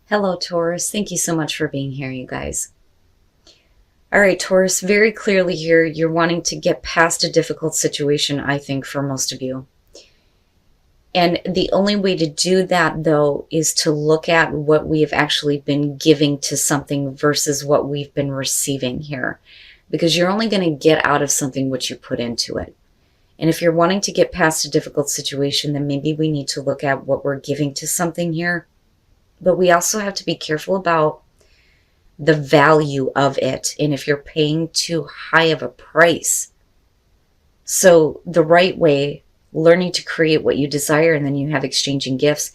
Hello, Taurus. Thank you so much for being here, you guys. All right, Taurus, very clearly here, you're wanting to get past a difficult situation, I think, for most of you. And the only way to do that, though, is to look at what we have actually been giving to something versus what we've been receiving here. Because you're only going to get out of something what you put into it. And if you're wanting to get past a difficult situation, then maybe we need to look at what we're giving to something here. But we also have to be careful about the value of it and if you're paying too high of a price. So the right way, learning to create what you desire, and then you have exchanging gifts.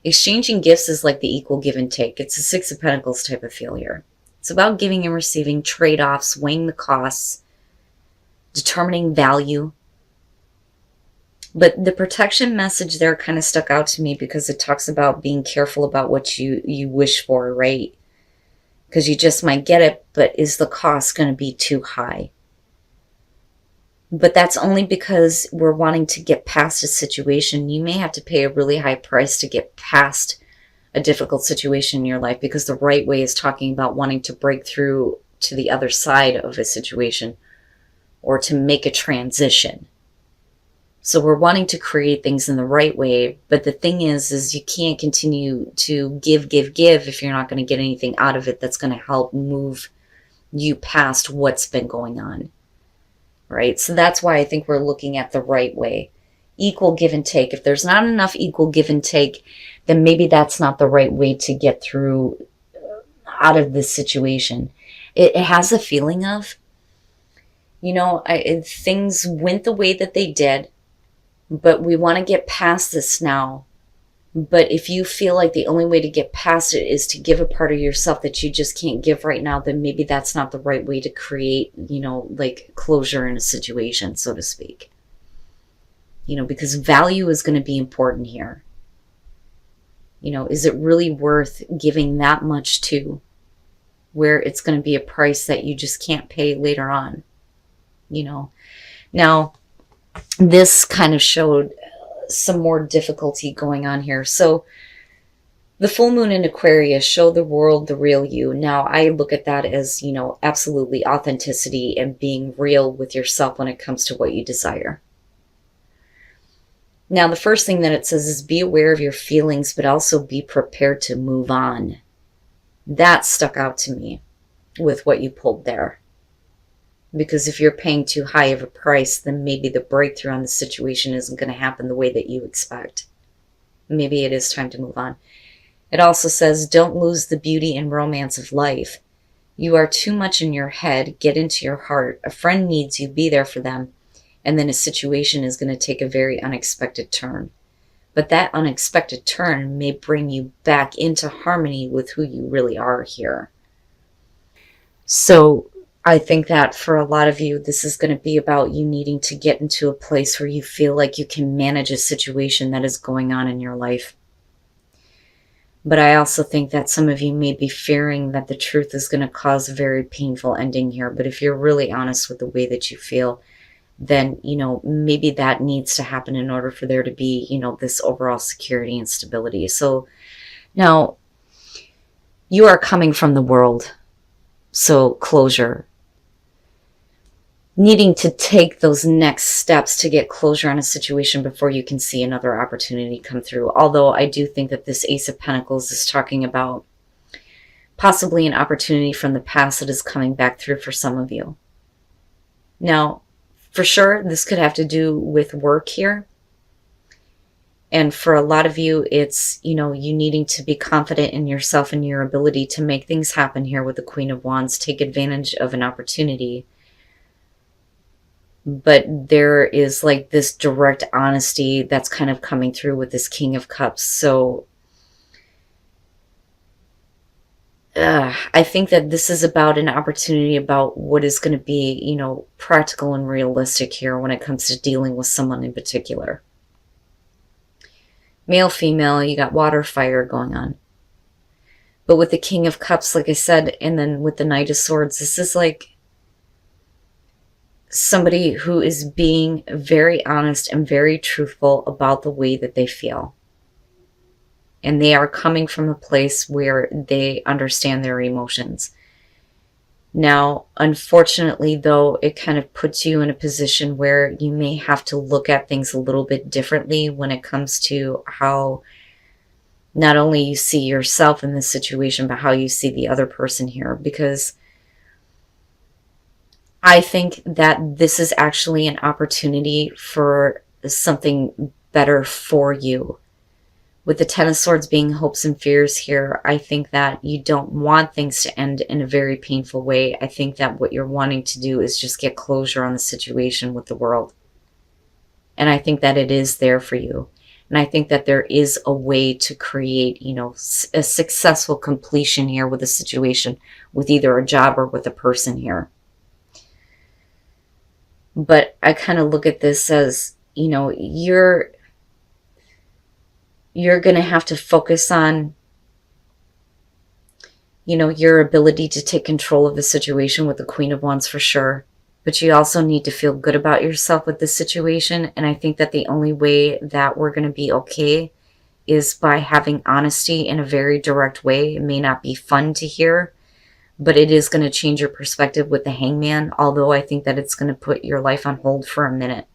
Exchanging gifts is like the equal give and take. It's a Six of Pentacles type of feel here. It's about giving and receiving, trade-offs, weighing the costs, determining value. But the protection message there kind of stuck out to me because it talks about being careful about what you wish for, right? Because you just might get it, but is the cost going to be too high? But that's only because we're wanting to get past a situation. You may have to pay a really high price to get past a difficult situation in your life, because the right way is talking about wanting to break through to the other side of a situation or to make a transition. So we're wanting to create things in the right way, but the thing is you can't continue to give if you're not going to get anything out of it that's going to help move you past what's been going on, right? So that's why I think we're looking at the right way. Equal give and take. If there's not enough equal give and take, then maybe that's not the right way to get through out of this situation. It has a feeling of, things went the way that they did, but we want to get past this now. But if you feel like the only way to get past it is to give a part of yourself that you just can't give right now, then maybe that's not the right way to create, like closure in a situation, so to speak. Because value is going to be important here. Is it really worth giving that much to, where it's going to be a price that you just can't pay later on? Now, this kind of showed some more difficulty going on here. So the full moon in Aquarius, show the world the real you. Now, I look at that as, absolutely authenticity and being real with yourself when it comes to what you desire. Now, the first thing that it says is be aware of your feelings, but also be prepared to move on. That stuck out to me with what you pulled there. Because if you're paying too high of a price, then maybe the breakthrough on the situation isn't going to happen the way that you expect. Maybe it is time to move on. It also says, don't lose the beauty and romance of life. You are too much in your head. Get into your heart. A friend needs you. Be there for them. And then a situation is going to take a very unexpected turn. But that unexpected turn may bring you back into harmony with who you really are here. So I think that for a lot of you, this is going to be about you needing to get into a place where you feel like you can manage a situation that is going on in your life. But I also think that some of you may be fearing that the truth is going to cause a very painful ending here. But if you're really honest with the way that you feel, then, maybe that needs to happen in order for there to be, this overall security and stability. So now you are coming from the world. So closure. Needing to take those next steps to get closure on a situation before you can see another opportunity come through. Although I do think that this Ace of Pentacles is talking about possibly an opportunity from the past that is coming back through for some of you. Now, for sure, this could have to do with work here. And for a lot of you, it's, you needing to be confident in yourself and your ability to make things happen here with the Queen of Wands. Take advantage of an opportunity. But there is like this direct honesty that's kind of coming through with this King of Cups. So I think that this is about an opportunity about what is going to be, practical and realistic here when it comes to dealing with someone in particular. Male, female, you got water, fire going on. But with the King of Cups, like I said, and then with the Knight of Swords, this is like somebody who is being very honest and very truthful about the way that they feel. And they are coming from a place where they understand their emotions. Now, unfortunately, though, it kind of puts you in a position where you may have to look at things a little bit differently when it comes to how not only you see yourself in this situation, but how you see the other person here. Because I think that this is actually an opportunity for something better for you. With the Ten of Swords being hopes and fears here, I think that you don't want things to end in a very painful way. I think that what you're wanting to do is just get closure on the situation with the world. And I think that it is there for you. And I think that there is a way to create, you know, a successful completion here with a situation, with either a job or with a person here. But I kind of look at this as, you know, you're going to have to focus on, you know, your ability to take control of the situation with the Queen of Wands for sure. But you also need to feel good about yourself with this situation. And I think that the only way that we're going to be okay is by having honesty in a very direct way. It may not be fun to hear, but it is going to change your perspective with the Hangman. Although I think that it's going to put your life on hold for a minute.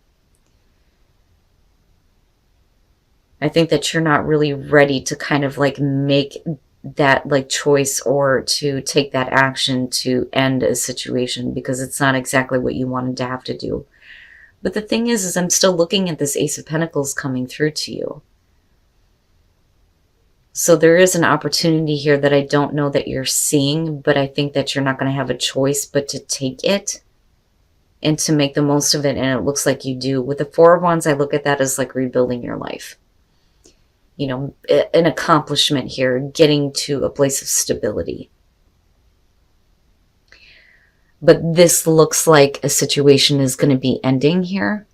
I think that you're not really ready to kind of like make that like choice or to take that action to end a situation, because it's not exactly what you wanted to have to do. But the thing is I'm still looking at this Ace of Pentacles coming through to you. So there is an opportunity here that I don't know that you're seeing, but I think that you're not going to have a choice but to take it and to make the most of it. And it looks like you do. With the Four of Wands, I look at that as like rebuilding your life. You know, an accomplishment here, getting to a place of stability. But this looks like a situation is going to be ending here.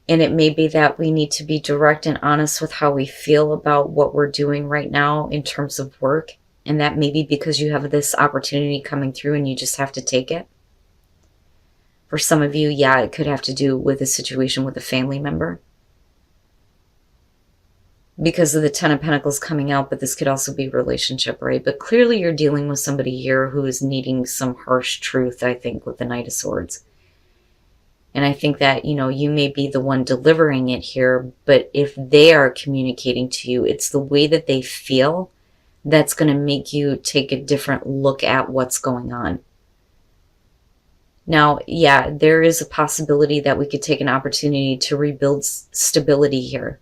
And it may be that we need to be direct and honest with how we feel about what we're doing right now in terms of work. And that may be because you have this opportunity coming through and you just have to take it. For some of you, yeah, it could have to do with a situation with a family member, because of the Ten of Pentacles coming out, but this could also be relationship, right? But clearly you're dealing with somebody here who is needing some harsh truth, I think, with the Knight of Swords. And I think that, you know, you may be the one delivering it here, but if they are communicating to you, it's the way that they feel that's going to make you take a different look at what's going on. Now, yeah, there is a possibility that we could take an opportunity to rebuild stability here.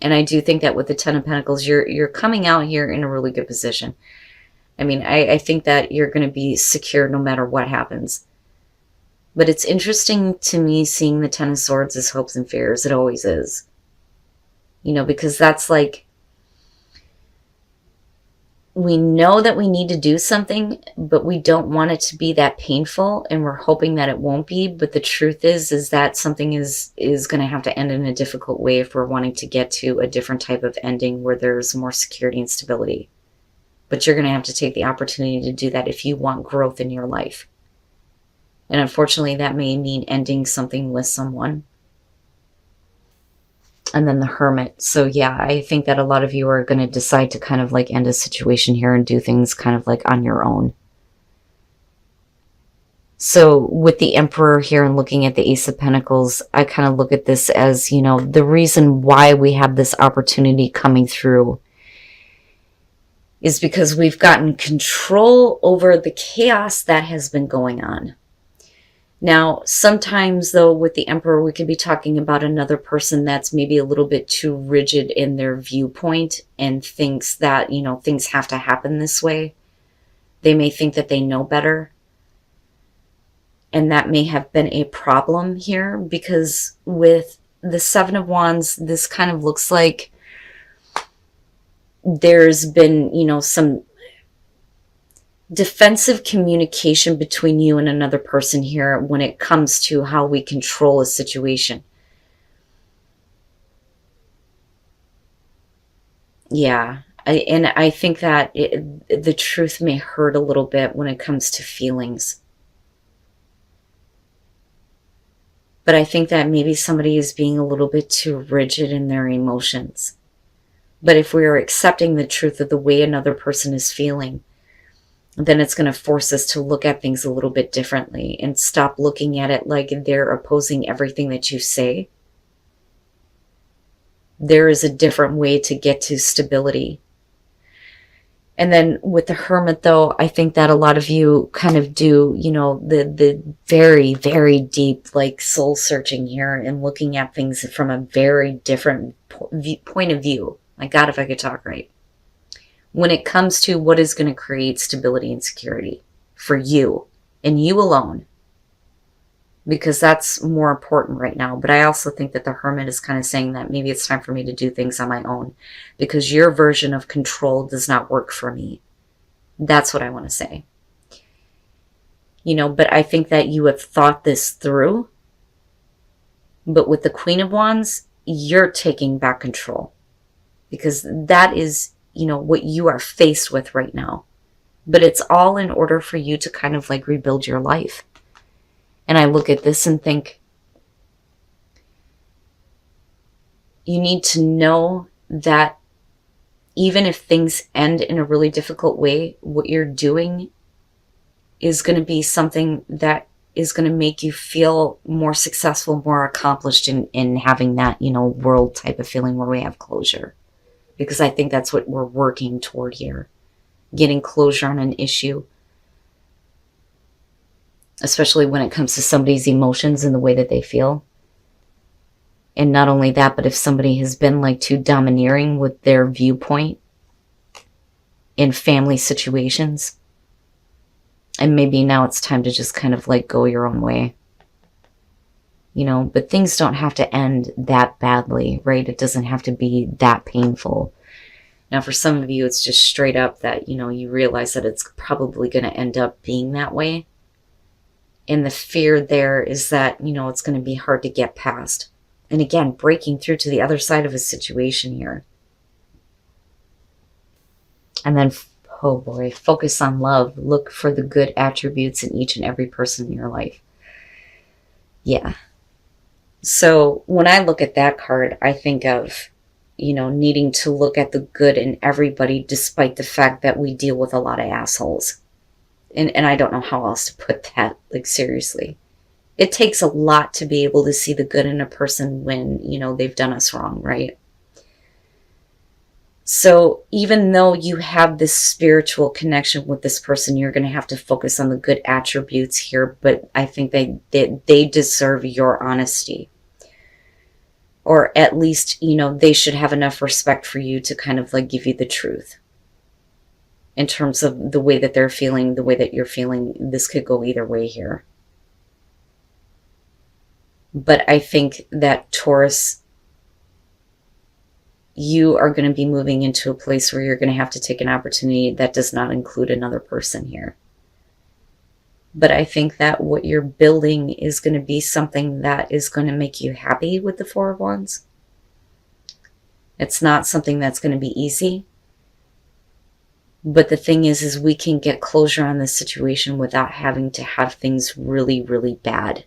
And I do think that with the Ten of Pentacles, you're coming out here in a really good position. I mean, I think that you're going to be secure no matter what happens. But it's interesting to me seeing the Ten of Swords as hopes and fears. It always is. You know, because that's like, we know that we need to do something, but we don't want it to be that painful, and we're hoping that it won't be. But the truth is that something is going to have to end in a difficult way if we're wanting to get to a different type of ending where there's more security and stability. But you're going to have to take the opportunity to do that if you want growth in your life. And unfortunately, that may mean ending something with someone. And then the Hermit. So yeah, I think that a lot of you are going to decide to kind of like end a situation here and do things kind of like on your own. So with the Emperor here and looking at the Ace of Pentacles, I kind of look at this as, you know, the reason why we have this opportunity coming through is because we've gotten control over the chaos that has been going on. Now, sometimes, though, with the Emperor, we could be talking about another person that's maybe a little bit too rigid in their viewpoint and thinks that, you know, things have to happen this way. They may think that they know better. And that may have been a problem here, because with the Seven of Wands, this kind of looks like there's been, you know, some defensive communication between you and another person here when it comes to how we control a situation. Yeah, I think that the truth may hurt a little bit when it comes to feelings. But I think that maybe somebody is being a little bit too rigid in their emotions. But if we are accepting the truth of the way another person is feeling, then it's going to force us to look at things a little bit differently and stop looking at it like they're opposing everything that you say. There is a different way to get to stability. And then with the Hermit, though, I think that a lot of you kind of do, the very, very deep, like, soul searching here and looking at things from a very different point of view. My God, if I could talk right. When it comes to what is going to create stability and security for you and you alone, because that's more important right now. But I also think that the Hermit is kind of saying that maybe it's time for me to do things on my own because your version of control does not work for me. That's what I want to say. But I think that you have thought this through. But with the Queen of Wands, you're taking back control because that is, what you are faced with right now. But it's all in order for you to kind of like rebuild your life. And I look at this and think, you need to know that even if things end in a really difficult way, what you're doing is going to be something that is going to make you feel more successful, more accomplished in having that, world type of feeling where we have closure. Because I think that's what we're working toward here. Getting closure on an issue. Especially when it comes to somebody's emotions and the way that they feel. And not only that, but if somebody has been like too domineering with their viewpoint in family situations. And maybe now it's time to just kind of like go your own way. But things don't have to end that badly, right? It doesn't have to be that painful. Now, for some of you, it's just straight up that, you realize that it's probably going to end up being that way. And the fear there is that, it's going to be hard to get past. And again, breaking through to the other side of a situation here. And then, oh boy, focus on love. Look for the good attributes in each and every person in your life. Yeah. So when I look at that card, I think of, needing to look at the good in everybody despite the fact that we deal with a lot of assholes. And I don't know how else to put that, like, seriously. It takes a lot to be able to see the good in a person when, they've done us wrong, right? So even though you have this spiritual connection with this person, you're going to have to focus on the good attributes here, but I think they deserve your honesty. Or at least, they should have enough respect for you to kind of like give you the truth. In terms of the way that they're feeling, the way that you're feeling, this could go either way here. But I think that Taurus, you are going to be moving into a place where you're going to have to take an opportunity that does not include another person here. But I think that what you're building is going to be something that is going to make you happy with the Four of Wands. It's not something that's going to be easy. But the thing is we can get closure on this situation without having to have things really, really bad.